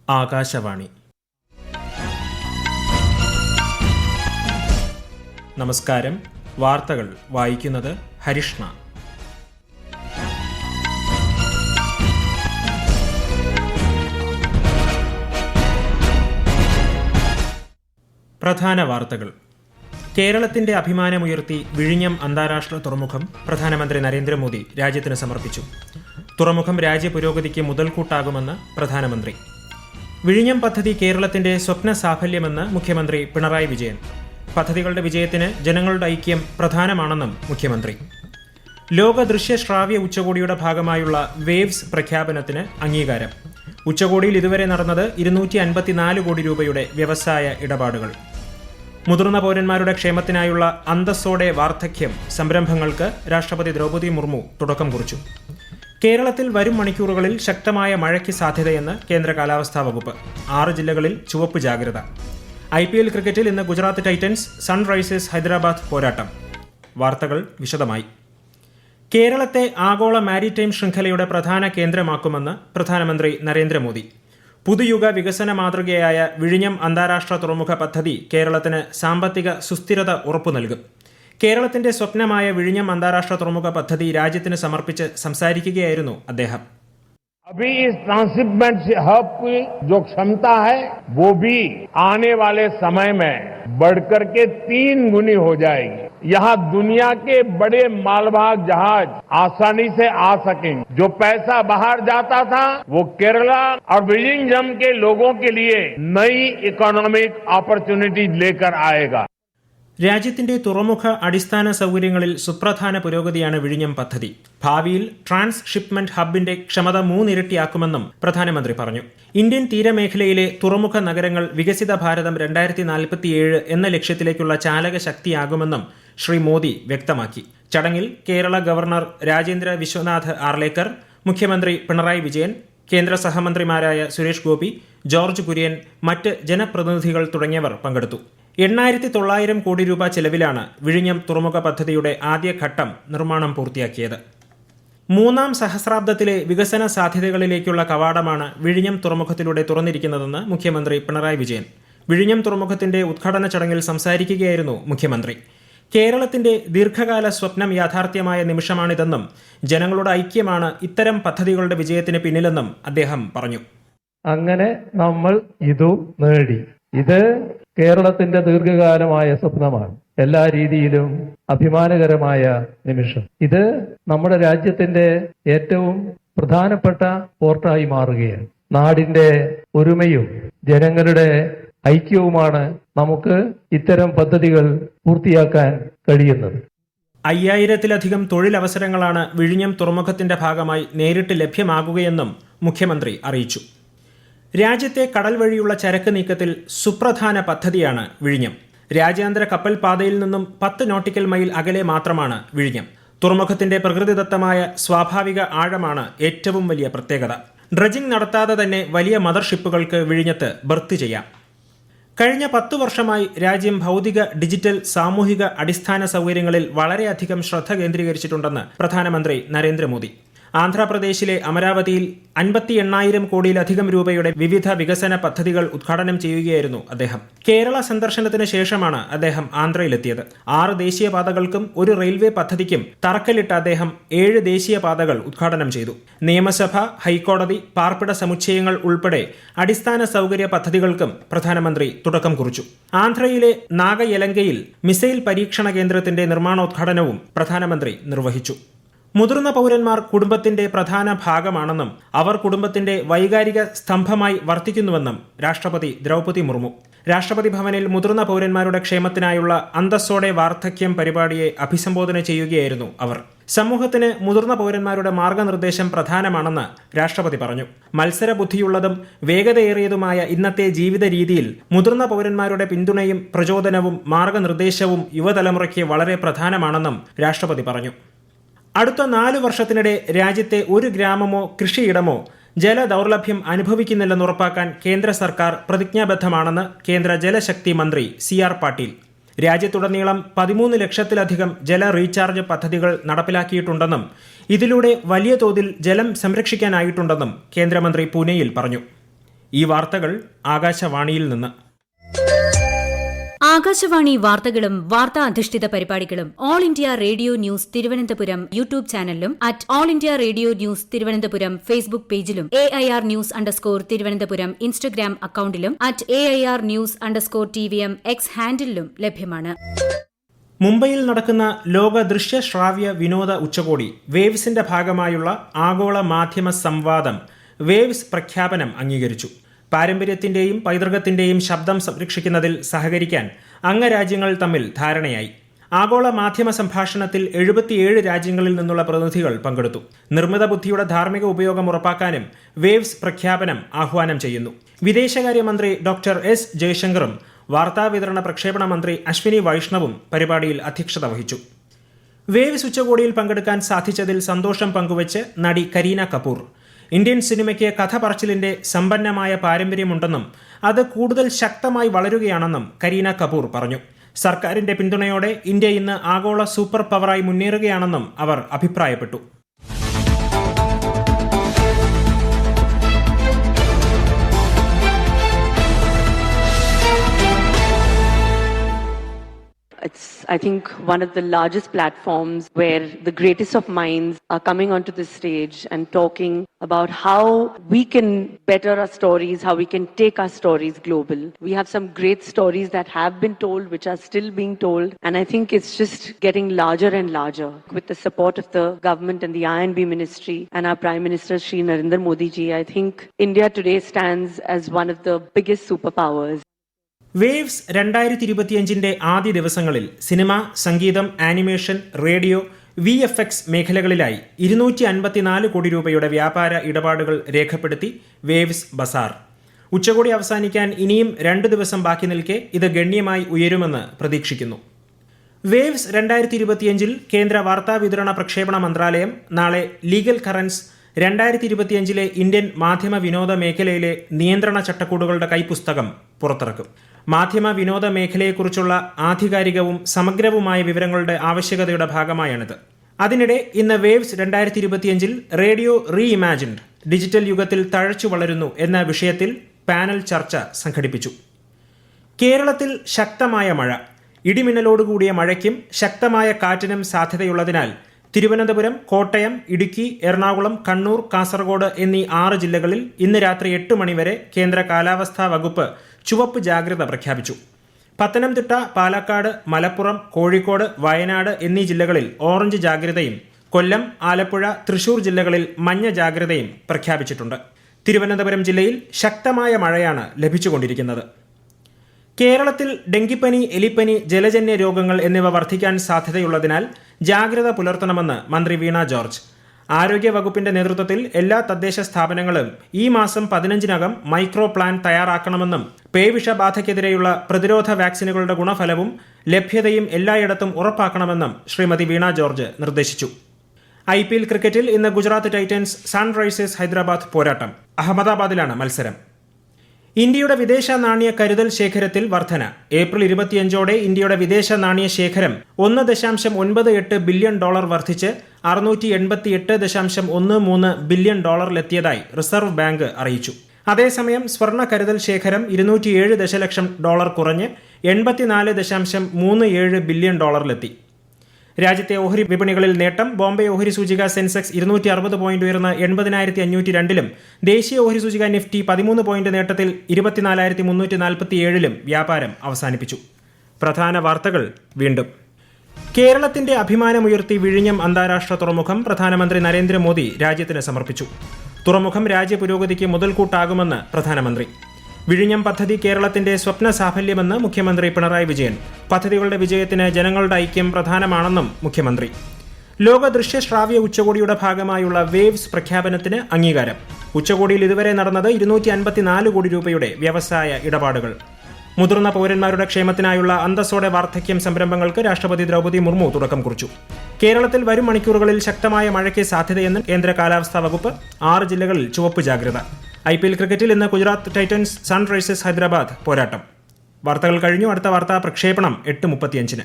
ആകാശവാണി. നമസ്കാരം. വാർത്തകൾ വായിക്കുന്നത് ഹരിഷ്ണ. പ്രധാന വാർത്തകൾ. കേരളത്തിന്റെ അഭിമാനമുയർത്തി വിഴിഞ്ഞം അന്താരാഷ്ട്ര തുറമുഖം പ്രധാനമന്ത്രി നരേന്ദ്രമോദി രാജ്യത്തിന് സമർപ്പിച്ചു. തുറമുഖം രാജ്യപുരോഗതിക്ക് മുതൽക്കൂട്ടാകുമെന്ന് പ്രധാനമന്ത്രി. വിഴിഞ്ഞം പദ്ധതി കേരളത്തിന്റെ സ്വപ്ന സാഫല്യമെന്ന് മുഖ്യമന്ത്രി പിണറായി വിജയൻ. പദ്ധതികളുടെ വിജയത്തിന് ജനങ്ങളുടെ ഐക്യം പ്രധാനമാണെന്നും മുഖ്യമന്ത്രി. ലോക ദൃശ്യശ്രാവ്യ ഉച്ചകോടിയുടെ ഭാഗമായുള്ള വേവ്സ് പ്രഖ്യാപനത്തിന് അംഗീകാരം. ഉച്ചകോടിയിൽ ഇതുവരെ നടന്നത് 254 കോടി രൂപയുടെ വ്യവസായ ഇടപാടുകൾ. മുതിർന്ന പൗരന്മാരുടെ ക്ഷേമത്തിനായുള്ള അന്തസ്സോടെ വാർദ്ധക്യം സംരംഭങ്ങൾക്ക് രാഷ്ട്രപതി ദ്രൗപദി മുർമു തുടക്കം കുറിച്ചു. കേരളത്തിൽ വരും മണിക്കൂറുകളിൽ ശക്തമായ മഴയ്ക്ക് സാധ്യതയെന്ന് കേന്ദ്ര കാലാവസ്ഥാ വകുപ്പ്. 6 ജില്ലകളിൽ ചുവപ്പ് ജാഗ്രത. IPL ക്രിക്കറ്റിൽ ഇന്ന് ഗുജറാത്ത് ടൈറ്റൻസ് സൺറൈസേഴ്സ് ഹൈദരാബാദ് പോരാട്ടം. വാർത്തകൾ വിശദമായി. കേരളത്തെ ആഗോള മാരിടൈം ശൃംഖലയുടെ പ്രധാന കേന്ദ്രമാക്കുമെന്ന് പ്രധാനമന്ത്രി നരേന്ദ്രമോദി. പുതുയുഗ വികസന മാതൃകയായ വിഴിഞ്ഞം അന്താരാഷ്ട്ര തുറമുഖ പദ്ധതി കേരളത്തിന് സാമ്പത്തിക സുസ്ഥിരത ഉറപ്പു നൽകും. കേരളത്തിന്റെ സ്വപ്നമായ വിഴിഞ്ഞം അന്താരാഷ്ട്ര തുറമുഖ പദ്ധതി രാജ്യത്തിന് സമർപ്പിച്ച് സംസാരിക്കുകയായിരുന്നു അദ്ദേഹം. अभी इस ट्रांसशिपमेंट हब की जो क्षमता है वो भी आने वाले समय में बढ़कर के 3 गुनी हो जाएगी. यहाँ दुनिया के बड़े मालवाहक जहाज आसानी से आ सकेंगे. जो पैसा बाहर जाता था वो केरला और विलिंगम के लोगों के लिए नई इकोनॉमिक अपॉर्चुनिटी लेकर आएगा. രാജ്യത്തിന്റെ തുറമുഖ അടിസ്ഥാന സൗകര്യങ്ങളിൽ സുപ്രധാന പുരോഗതിയാണ് വിഴിഞ്ഞം പദ്ധതി. ഭാവിയിൽ ട്രാൻസ്ഷിപ്മെന്റ് ഹബിന്റെ ക്ഷമത 3 ഇരട്ടിയാക്കുമെന്നും പ്രധാനമന്ത്രി പറഞ്ഞു. ഇന്ത്യൻ തീരമേഖലയിലെ തുറമുഖ നഗരങ്ങൾ വികസിത ഭാരതം 2047 എന്ന ലക്ഷ്യത്തിലേക്കുള്ള ചാലക ശക്തിയാകുമെന്നും ശ്രീ മോദി വ്യക്തമാക്കി. ചടങ്ങിൽ കേരള ഗവർണർ രാജേന്ദ്ര വിശ്വനാഥ് ആർലേക്കർ, മുഖ്യമന്ത്രി പിണറായി വിജയൻ, കേന്ദ്ര സഹമന്ത്രിമാരായ സുരേഷ് ഗോപി, ജോർജ് കുര്യൻ, മറ്റ് ജനപ്രതിനിധികൾ തുടങ്ങിയവർ പങ്കെടുത്തു. 8,900 കോടി രൂപ ചെലവിലാണ് വിഴിഞ്ഞം തുറമുഖ പദ്ധതിയുടെ ആദ്യഘട്ടം നിർമ്മാണം പൂർത്തിയാക്കിയത്. 3ാം സഹസ്രാബ്ദത്തിലെ വികസന സാധ്യതകളിലേക്കുള്ള കവാടമാണ് വിഴിഞ്ഞം തുറമുഖത്തിലൂടെ തുറന്നിരിക്കുന്നതെന്ന് മുഖ്യമന്ത്രി പിണറായി വിജയൻ. വിഴിഞ്ഞം തുറമുഖത്തിന്റെ ഉദ്ഘാടന ചടങ്ങിൽ സംസാരിക്കുകയായിരുന്നു മുഖ്യമന്ത്രി. കേരളത്തിന്റെ ദീർഘകാല സ്വപ്നം യാഥാർത്ഥ്യമായ നിമിഷമാണിതെന്നും ജനങ്ങളുടെ ഐക്യമാണ് ഇത്തരം പദ്ധതികളുടെ വിജയത്തിന് പിന്നിലെന്നും അദ്ദേഹം പറഞ്ഞു. അങ്ങനെ നമ്മൾ ഇതു നേടി. ഇത് കേരളത്തിന്റെ ദീർഘകാലമായ സ്വപ്നമാണ്. എല്ലാ രീതിയിലും അഭിമാനകരമായ നിമിഷം. ഇത് നമ്മുടെ രാജ്യത്തിന്റെ ഏറ്റവും പ്രധാനപ്പെട്ട പോർട്ടായി മാറുകയാണ്. നാടിന്റെ ഒരുമയും ജനങ്ങളുടെ ഐക്യവുമാണ് നമുക്ക് ഇത്തരം പദ്ധതികൾ പൂർത്തിയാക്കാൻ കഴിയുന്നത്. 5000-ത്തിലധികം തൊഴിലവസരങ്ങളാണ് വിഴിഞ്ഞം തുറമുഖത്തിന്റെ ഭാഗമായി നേരിട്ട് ലഭ്യമാകുകയെന്നും മുഖ്യമന്ത്രി അറിയിച്ചു. രാജ്യത്തെ കടൽ വഴിയുള്ള ചരക്ക് നീക്കത്തിൽ സുപ്രധാന പദ്ധതിയാണ് വിഴിഞ്ഞം. രാജ്യാന്തര കപ്പൽ പാതയിൽ നിന്നും 10 നോട്ടിക്കൽ മൈൽ അകലെ മാത്രമാണ് വിഴിഞ്ഞം. തുറമുഖത്തിന്റെ പ്രകൃതിദത്തമായ സ്വാഭാവിക ആഴമാണ് ഏറ്റവും വലിയ പ്രത്യേകത. ഡ്രഡ്ജിംഗ് നടത്താതെ തന്നെ വലിയ മദർഷിപ്പുകൾക്ക് വിഴിഞ്ഞത്ത് ബർത്ത് ചെയ്യാം. കഴിഞ്ഞ 10 വർഷമായി രാജ്യം ഭൗതിക, ഡിജിറ്റൽ, സാമൂഹിക അടിസ്ഥാന സൗകര്യങ്ങളിൽ വളരെയധികം ശ്രദ്ധ കേന്ദ്രീകരിച്ചിട്ടുണ്ടെന്ന് പ്രധാനമന്ത്രി നരേന്ദ്രമോദി. ആന്ധ്രാപ്രദേശിലെ അമരാവതിയിൽ 58,000 കോടിയിലധികം രൂപയുടെ വിവിധ വികസന പദ്ധതികൾ ഉദ്ഘാടനം ചെയ്യുകയായിരുന്നു അദ്ദേഹം. കേരള സന്ദർശനത്തിന് ശേഷമാണ് അദ്ദേഹം ആന്ധ്രയിലെത്തിയത്. 6 ദേശീയപാതകൾക്കും 1 റെയിൽവേ പദ്ധതിക്കും തറക്കല്ലിട്ട അദ്ദേഹം 7 ദേശീയപാതകൾ ഉദ്ഘാടനം ചെയ്തു. നിയമസഭ, ഹൈക്കോടതി, പാർപ്പിട സമുച്ചയങ്ങൾ ഉൾപ്പെടെ അടിസ്ഥാന സൗകര്യ പദ്ധതികൾക്കും പ്രധാനമന്ത്രി തുടക്കം കുറിച്ചു. ആന്ധ്രയിലെ നാഗയലങ്കയിൽ മിസൈൽ പരീക്ഷണ കേന്ദ്രത്തിന്റെ നിർമ്മാണോദ്ഘാടനവും പ്രധാനമന്ത്രി നിർവഹിച്ചു. മുതിർന്ന പൗരന്മാർ കുടുംബത്തിന്റെ പ്രധാന ഭാഗമാണെന്നും അവർ കുടുംബത്തിന്റെ വൈകാരിക സ്തംഭമായി വർത്തിക്കുന്നുവെന്നും രാഷ്ട്രപതി ദ്രൗപദി മുർമു. രാഷ്ട്രപതി ഭവനിൽ മുതിർന്ന പൗരന്മാരുടെ ക്ഷേമത്തിനായുള്ള അന്തസ്സോടെ വാർദ്ധക്യം പരിപാടിയെ അഭിസംബോധന ചെയ്യുകയായിരുന്നു അവർ. സമൂഹത്തിന് മുതിർന്ന പൗരന്മാരുടെ മാർഗനിർദ്ദേശം പ്രധാനമാണെന്ന് രാഷ്ട്രപതി പറഞ്ഞു. മത്സരബുദ്ധിയുള്ളതും വേഗതയേറിയതുമായ ഇന്നത്തെ ജീവിത രീതിയിൽ മുതിർന്ന പൗരന്മാരുടെ പിന്തുണയും പ്രചോദനവും മാർഗനിർദ്ദേശവും യുവതലമുറയ്ക്ക് വളരെ പ്രധാനമാണെന്നും രാഷ്ട്രപതി പറഞ്ഞു. അടുത്ത 4 വർഷത്തിനിടെ രാജ്യത്തെ ഒരു ഗ്രാമമോ കൃഷിയിടമോ ജലദൗർലഭ്യം അനുഭവിക്കുന്നില്ലെന്ന് ഉറപ്പാക്കാൻ കേന്ദ്ര സർക്കാർ പ്രതിജ്ഞാബദ്ധമാണെന്ന് കേന്ദ്ര ജലശക്തി മന്ത്രി CR പാട്ടീൽ. രാജ്യത്തുടനീളം 13 ലക്ഷത്തിലധികം ജല റീചാർജ് പദ്ധതികൾ നടപ്പിലാക്കിയിട്ടുണ്ടെന്നും ഇതിലൂടെ വലിയ തോതിൽ ജലം സംരക്ഷിക്കാനായിട്ടുണ്ടെന്നും കേന്ദ്രമന്ത്രി പൂനെയിൽ പറഞ്ഞു. ഈ വാർത്തകൾ ആകാശവാണിയിൽ നിന്ന്. ആകാശവാണി വാർത്തകളും വാർത്താ അധിഷ്ഠിത പരിപാടികളും all India radio news Thiruvananthapuram YouTube ചാനലിലും @all India radio news Thiruvananthapuram Facebook പേജിലും AIR ന്യൂസ് തിരുവനന്തപുരം ഇൻസ്റ്റഗ്രാം അക്കൌണ്ടിലും @AIR ന്യൂസ്_TVM X ഹാൻഡിലും ലഭ്യമാണ്. മുംബൈയിൽ നടക്കുന്ന ലോക ദൃശ്യ ശ്രാവ്യ വിനോദ ഉച്ചകോടി വേവ്സിന്റെ ഭാഗമായുള്ള ആഗോള മാധ്യമ സംവാദം വേവ്സ് പ്രഖ്യാപനം അംഗീകരിച്ചു. പാരമ്പര്യത്തിന്റെയും പൈതൃകത്തിന്റെയും ശബ്ദം സംരക്ഷിക്കുന്നതിൽ സഹകരിക്കാൻ അംഗരാജ്യങ്ങൾ തമ്മിൽ ധാരണയായി. ആഗോള മാധ്യമ സംഭാഷണത്തിൽ 77 രാജ്യങ്ങളിൽ നിന്നുള്ള പ്രതിനിധികൾ പങ്കെടുത്തു. നിർമ്മിത ബുദ്ധിയുടെ ധാർമ്മിക ഉപയോഗം ഉറപ്പാക്കാനും വേവ്സ് പ്രഖ്യാപനം ആഹ്വാനം ചെയ്യുന്നു. വിദേശകാര്യമന്ത്രി ഡോക്ടർ എസ് ജയശങ്കറും വാർത്താവിതരണ പ്രക്ഷേപണ മന്ത്രി അശ്വിനി വൈഷ്ണവും പരിപാടിയിൽ അധ്യക്ഷത വഹിച്ചു. വേവ്സ് ഉച്ചകോടിയിൽ പങ്കെടുക്കാൻ സാധിച്ചതിൽ സന്തോഷം പങ്കുവച്ച് നടി കരീന കപൂർ ഇന്ത്യൻ സിനിമയ്ക്ക് കഥ പറച്ചിലിന്റെ സമ്പന്നമായ പാരമ്പര്യമുണ്ടെന്നും അത് കൂടുതൽ ശക്തമായി വളരുകയാണെന്നും കരീന കപൂർ പറഞ്ഞു. സർക്കാരിന്റെ പിന്തുണയോടെ ഇന്ത്യ ഇന്ന് ആഗോള സൂപ്പർ പവറായി മുന്നേറുകയാണെന്നും അവർ അഭിപ്രായപ്പെട്ടു. It's, I think, one of the largest platforms where the greatest of minds are coming onto the stage and talking about how we can better our stories, how we can take our stories global. We have some great stories that have been told, which are still being told, and I think it's just getting larger and larger. With the support of the government and the I&B ministry and our Prime Minister Shri Narendra Modi ji, I think India today stands as one of the biggest superpowers. Waves 2025 ആദ്യ ദിവസങ്ങളിൽ cinema, സംഗീതം, animation, radio, VFX മേഖലകളിലായി 254 കോടി രൂപയുടെ വ്യാപാര ഇടപാടുകൾ രേഖപ്പെടുത്തി waves Bazar. ഉച്ചകോടി അവസാനിക്കാൻ ഇനിയും 2 ദിവസം ബാക്കി നിൽക്കെ ഇത് ഗണ്യമായി ഉയരുമെന്ന് പ്രതീക്ഷിക്കുന്നു. വേവ്സ് 2025 കേന്ദ്ര വാർത്താവിതരണ പ്രക്ഷേപണ മന്ത്രാലയം നാളെ ലീഗൽ കറൻസ് 2025 ഇന്ത്യൻ മാധ്യമ വിനോദ മേഖലയിലെ നിയന്ത്രണ ചട്ടക്കൂടുകളുടെ കൈപ്പുസ്തകം പുറത്തിറക്കും. മാധ്യമ വിനോദ മേഖലയെക്കുറിച്ചുള്ള ആധികാരികവും സമഗ്രവുമായ വിവരങ്ങളുടെ ആവശ്യകതയുടെ ഭാഗമായാണിത്. അതിനിടെ ഇന്ന് വേവ്സ് 2025 റേഡിയോ റീഇമാജിൻഡ് ഡിജിറ്റൽ യുഗത്തിൽ തഴച്ചു വളരുന്നു എന്ന വിഷയത്തിൽ പാനൽ ചർച്ച സംഘടിപ്പിച്ചു. കേരളത്തിൽ ശക്തമായ മഴ, ഇടിമിന്നലോടുകൂടിയ മഴയ്ക്കും ശക്തമായ കാറ്റിനും സാധ്യതയുള്ളതിനാൽ തിരുവനന്തപുരം, കോട്ടയം, ഇടുക്കി, എറണാകുളം, കണ്ണൂർ, കാസർഗോഡ് എന്നീ 6 ജില്ലകളിൽ ഇന്ന് രാത്രി 8 മണിവരെ കേന്ദ്ര കാലാവസ്ഥാ വകുപ്പ് ചുവപ്പ് ജാഗ്രത പ്രഖ്യാപിച്ചു. പത്തനംതിട്ട, പാലക്കാട്, മലപ്പുറം, കോഴിക്കോട്, വയനാട് എന്നീ ജില്ലകളിൽ ഓറഞ്ച് ജാഗ്രതയും കൊല്ലം, ആലപ്പുഴ, തൃശൂർ ജില്ലകളിൽ മഞ്ഞ ജാഗ്രതയും പ്രഖ്യാപിച്ചിട്ടുണ്ട്. തിരുവനന്തപുരം ജില്ലയിൽ ശക്തമായ മഴയാണ് ലഭിച്ചുകൊണ്ടിരിക്കുന്നത്. കേരളത്തിൽ ഡെങ്കിപ്പനി, എലിപ്പനി, ജലജന്യ രോഗങ്ങൾ എന്നിവ വർദ്ധിക്കാൻ സാധ്യതയുള്ളതിനാൽ ജാഗ്രത പുലർത്തണമെന്ന് മന്ത്രി വീണ ജോർജ്. ആരോഗ്യ വകുപ്പിന്റെ നേതൃത്വത്തിൽ എല്ലാ തദ്ദേശ സ്ഥാപനങ്ങളും ഈ മാസം 15-നകം മൈക്രോ പ്ലാൻ തയ്യാറാക്കണമെന്നും പേവിഷബാധയ്ക്കെതിരെയുള്ള പ്രതിരോധ വാക്സിനുകളുടെ ഗുണഫലവും ലഭ്യതയും എല്ലായിടത്തും ഉറപ്പാക്കണമെന്നും ശ്രീമതി വീണ ജോർജ് നിർദ്ദേശിച്ചു. IPL ക്രിക്കറ്റിൽ ഇന്ന് ഗുജറാത്ത് ടൈറ്റൻസ് സൺറൈസേഴ്സ് ഹൈദരാബാദ് പോരാട്ടം. അഹമ്മദാബാദിലാണ് മത്സരം. ഇന്ത്യയുടെ വിദേശ നാണ്യ കരുതൽ ശേഖരത്തിൽ വർധന. ഏപ്രിൽ 25ഓടെ ഇന്ത്യയുടെ വിദേശ നാണ്യ ശേഖരം $1.98 ബില്യൺ വർദ്ധിച്ച് $688.13 ബില്യൺ എത്തിയതായി റിസർവ് ബാങ്ക് അറിയിച്ചു. അതേസമയം സ്വർണ്ണ കരുതൽ ശേഖരം $207 ദശലക്ഷം കുറഞ്ഞ് $84.37 ബില്യൺ എത്തി. രാജ്യത്തെ ഓഹരി വിപണികളിൽ നേട്ടം. ബോംബെ ഓഹരി സൂചിക സെൻസെക്സ് 260 പോയിന്റ് ഉയർന്ന് 80,502-ലും ദേശീയ ഓഹരി സൂചിക നിഫ്റ്റി 13 പോയിന്റ് നേട്ടത്തിൽ 24,347-ലും വ്യാപാരം അവസാനിപ്പിച്ചു. പ്രധാന വാർത്തകൾ വീണ്ടും. കേരളത്തിന്റെ അഭിമാനമുയർത്തി വിഴിഞ്ഞം അന്താരാഷ്ട്ര തുറമുഖം പ്രധാനമന്ത്രി നരേന്ദ്രമോദി രാജ്യത്തിന് സമർപ്പിച്ചു. തുറമുഖം രാജ്യ പുരോഗതിക്ക് മുതൽക്കൂട്ടാകുമെന്ന് പ്രധാനമന്ത്രി. വിഴിഞ്ഞം പദ്ധതി കേരളത്തിന്റെ സ്വപ്ന സാഫല്യമെന്ന് മുഖ്യമന്ത്രി പിണറായി വിജയൻ. പദ്ധതികളുടെ വിജയത്തിന് ജനങ്ങളുടെ ഐക്യം പ്രധാനമാണെന്നും മുഖ്യമന്ത്രി. ലോക ദൃശ്യ ശ്രാവ്യ ഉച്ചകോടിയുടെ ഭാഗമായുള്ള വേവ്സ് പ്രഖ്യാപനത്തിന് അംഗീകാരം. ഉച്ചകോടിയിൽ ഇതുവരെ നടന്നത് 254 കോടി രൂപയുടെ വ്യവസായ ഇടപാടുകൾ. മുതിർന്ന പൗരന്മാരുടെ ക്ഷേമത്തിനായുള്ള അന്തസ്സോടെ വാർദ്ധക്യം സംരംഭങ്ങൾക്ക് രാഷ്ട്രപതി ദ്രൗപദി മുർമു തുടക്കം കുറിച്ചു. കേരളത്തിൽ വരും മണിക്കൂറുകളിൽ ശക്തമായ മഴയ്ക്ക് സാധ്യതയെന്ന് കേന്ദ്ര കാലാവസ്ഥാ വകുപ്പ്. 6 ജില്ലകളിൽ ചുവപ്പ് ജാഗ്രത. IPL ക്രിക്കറ്റിൽ ഇന്ന് ഗുജറാത്ത് ടൈറ്റൻസ് സൺറൈസേഴ്സ് ഹൈദരാബാദ് പോരാട്ടം. വാർത്തകൾ കഴിഞ്ഞു. അടുത്ത വാർത്താ പ്രക്ഷേപണം 8:35-ന്.